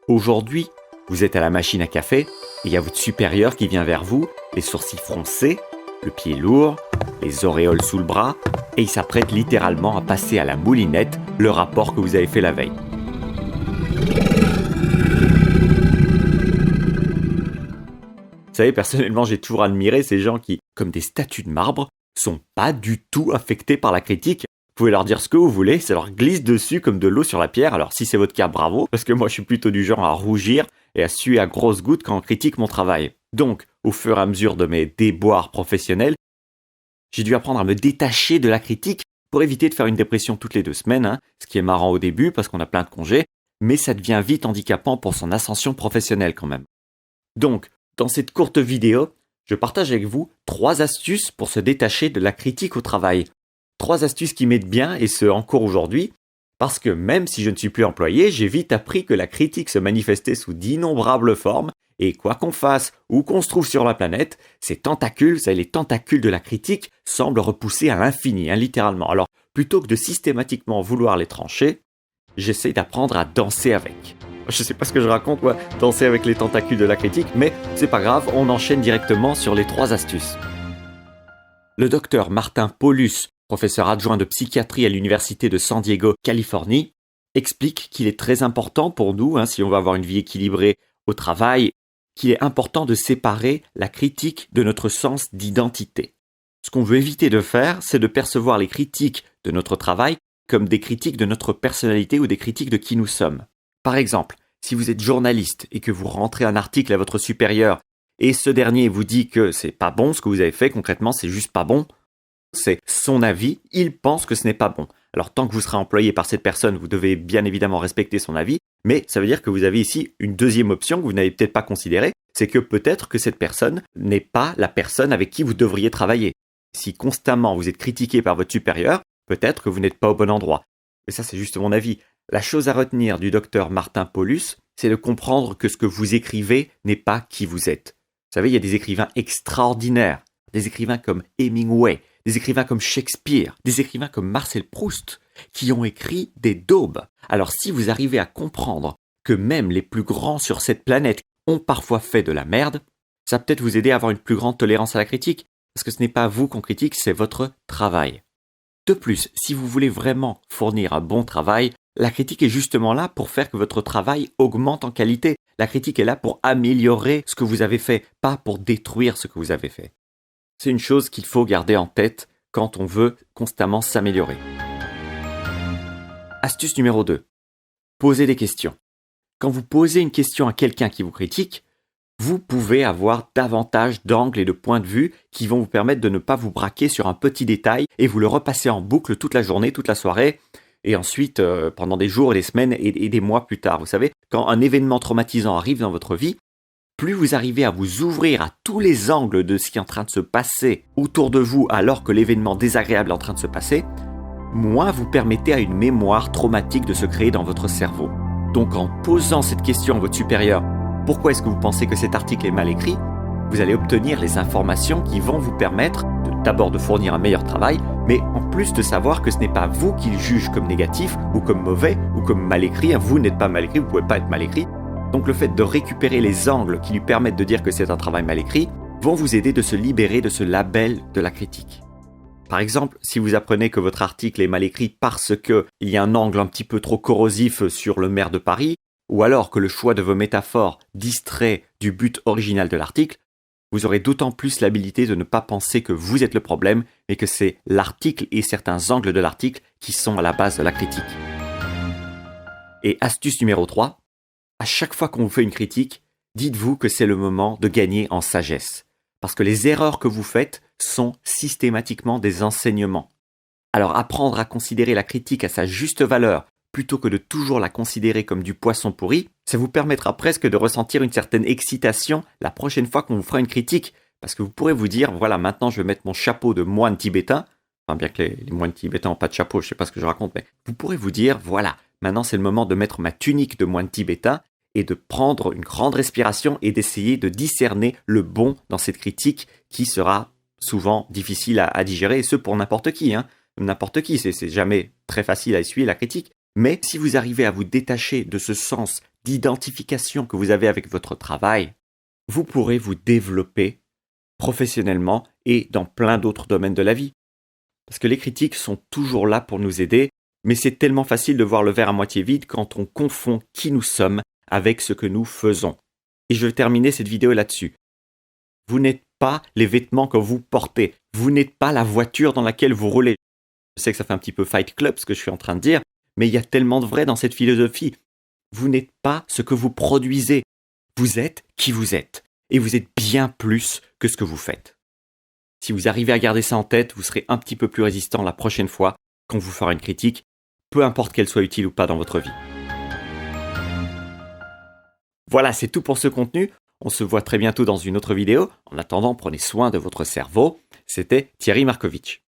Aujourd'hui, vous êtes à la machine à café et il y a votre supérieur qui vient vers vous, les sourcils froncés, le pied lourd, les auréoles sous le bras, et il s'apprête littéralement à passer à la moulinette le rapport que vous avez fait la veille. Vous savez, personnellement, j'ai toujours admiré ces gens qui, comme des statues de marbre, sont pas du tout affectés par la critique. Vous pouvez leur dire ce que vous voulez, ça leur glisse dessus comme de l'eau sur la pierre. Alors si c'est votre cas, bravo, parce que moi je suis plutôt du genre à rougir et à suer à grosses gouttes quand on critique mon travail. Donc, au fur et à mesure de mes déboires professionnels, j'ai dû apprendre à me détacher de la critique pour éviter de faire une dépression toutes les 2 semaines, ce qui est marrant au début parce qu'on a plein de congés, mais ça devient vite handicapant pour son ascension professionnelle quand même. Donc, dans cette courte vidéo, je partage avec vous 3 astuces pour se détacher de la critique au travail. 3 astuces qui m'aident bien et ce encore aujourd'hui, parce que même si je ne suis plus employé, j'ai vite appris que la critique se manifestait sous d'innombrables formes et quoi qu'on fasse ou qu'on se trouve sur la planète, ces tentacules, les tentacules de la critique semblent repousser à l'infini, littéralement. Alors, plutôt que de systématiquement vouloir les trancher, j'essaie d'apprendre à danser avec. Je sais pas ce que je raconte, moi, danser avec les tentacules de la critique, mais c'est pas grave, on enchaîne directement sur les 3 astuces. Le docteur Martin Paulus, professeur adjoint de psychiatrie à l'université de San Diego, Californie, explique qu'il est très important pour nous, si on veut avoir une vie équilibrée au travail, qu'il est important de séparer la critique de notre sens d'identité. Ce qu'on veut éviter de faire, c'est de percevoir les critiques de notre travail comme des critiques de notre personnalité ou des critiques de qui nous sommes. Par exemple, si vous êtes journaliste et que vous rentrez un article à votre supérieur et ce dernier vous dit que c'est pas bon ce que vous avez fait, concrètement c'est juste pas bon, c'est son avis, il pense que ce n'est pas bon. Alors tant que vous serez employé par cette personne, vous devez bien évidemment respecter son avis, mais ça veut dire que vous avez ici une deuxième option que vous n'avez peut-être pas considérée, c'est que peut-être que cette personne n'est pas la personne avec qui vous devriez travailler. Si constamment vous êtes critiqué par votre supérieur, peut-être que vous n'êtes pas au bon endroit. Mais ça c'est juste mon avis. La chose à retenir du docteur Martin Paulus, c'est de comprendre que ce que vous écrivez n'est pas qui vous êtes. Vous savez, il y a des écrivains extraordinaires, des écrivains comme Hemingway, des écrivains comme Shakespeare, des écrivains comme Marcel Proust, qui ont écrit des daubes. Alors si vous arrivez à comprendre que même les plus grands sur cette planète ont parfois fait de la merde, ça va peut-être vous aider à avoir une plus grande tolérance à la critique, parce que ce n'est pas vous qu'on critique, c'est votre travail. De plus, si vous voulez vraiment fournir un bon travail, la critique est justement là pour faire que votre travail augmente en qualité. La critique est là pour améliorer ce que vous avez fait, pas pour détruire ce que vous avez fait. C'est une chose qu'il faut garder en tête quand on veut constamment s'améliorer. Astuce numéro 2. Posez des questions. Quand vous posez une question à quelqu'un qui vous critique, vous pouvez avoir davantage d'angles et de points de vue qui vont vous permettre de ne pas vous braquer sur un petit détail et vous le repasser en boucle toute la journée, toute la soirée, et ensuite pendant des jours et des semaines et des mois plus tard. Vous savez, quand un événement traumatisant arrive dans votre vie, plus vous arrivez à vous ouvrir à tous les angles de ce qui est en train de se passer autour de vous alors que l'événement désagréable est en train de se passer, moins vous permettez à une mémoire traumatique de se créer dans votre cerveau. Donc en posant cette question à votre supérieur, pourquoi est-ce que vous pensez que cet article est mal écrit? Vous allez obtenir les informations qui vont vous permettre d'abord de fournir un meilleur travail, mais en plus de savoir que ce n'est pas vous qui le juge comme négatif ou comme mauvais ou comme mal écrit. Vous n'êtes pas mal écrit, vous ne pouvez pas être mal écrit. Donc le fait de récupérer les angles qui lui permettent de dire que c'est un travail mal écrit vont vous aider de se libérer de ce label de la critique. Par exemple, si vous apprenez que votre article est mal écrit parce qu'il y a un angle un petit peu trop corrosif sur le maire de Paris, ou alors que le choix de vos métaphores distrait du but original de l'article, vous aurez d'autant plus l'habilité de ne pas penser que vous êtes le problème, mais que c'est l'article et certains angles de l'article qui sont à la base de la critique. Et astuce numéro 3, à chaque fois qu'on vous fait une critique, dites-vous que c'est le moment de gagner en sagesse. Parce que les erreurs que vous faites sont systématiquement des enseignements. Alors apprendre à considérer la critique à sa juste valeur, plutôt que de toujours la considérer comme du poisson pourri, ça vous permettra presque de ressentir une certaine excitation la prochaine fois qu'on vous fera une critique. Parce que vous pourrez vous dire, voilà, maintenant je vais mettre mon chapeau de moine tibétain. Enfin, bien que les moines tibétains n'ont pas de chapeau, je sais pas ce que je raconte, mais vous pourrez vous dire, voilà, maintenant c'est le moment de mettre ma tunique de moine tibétain et de prendre une grande respiration et d'essayer de discerner le bon dans cette critique qui sera souvent difficile à digérer, et ce pour n'importe qui. N'importe qui, c'est jamais très facile à essuyer la critique. Mais si vous arrivez à vous détacher de ce sens d'identification que vous avez avec votre travail, vous pourrez vous développer professionnellement et dans plein d'autres domaines de la vie. Parce que les critiques sont toujours là pour nous aider, mais c'est tellement facile de voir le verre à moitié vide quand on confond qui nous sommes avec ce que nous faisons. Et je vais terminer cette vidéo là-dessus. Vous n'êtes pas les vêtements que vous portez. Vous n'êtes pas la voiture dans laquelle vous roulez. Je sais que ça fait un petit peu Fight Club ce que je suis en train de dire, mais il y a tellement de vrai dans cette philosophie. Vous n'êtes pas ce que vous produisez. Vous êtes qui vous êtes. Et vous êtes bien plus que ce que vous faites. Si vous arrivez à garder ça en tête, vous serez un petit peu plus résistant la prochaine fois qu'on vous fera une critique, peu importe qu'elle soit utile ou pas dans votre vie. Voilà, c'est tout pour ce contenu. On se voit très bientôt dans une autre vidéo. En attendant, prenez soin de votre cerveau. C'était Thierry Markovitch.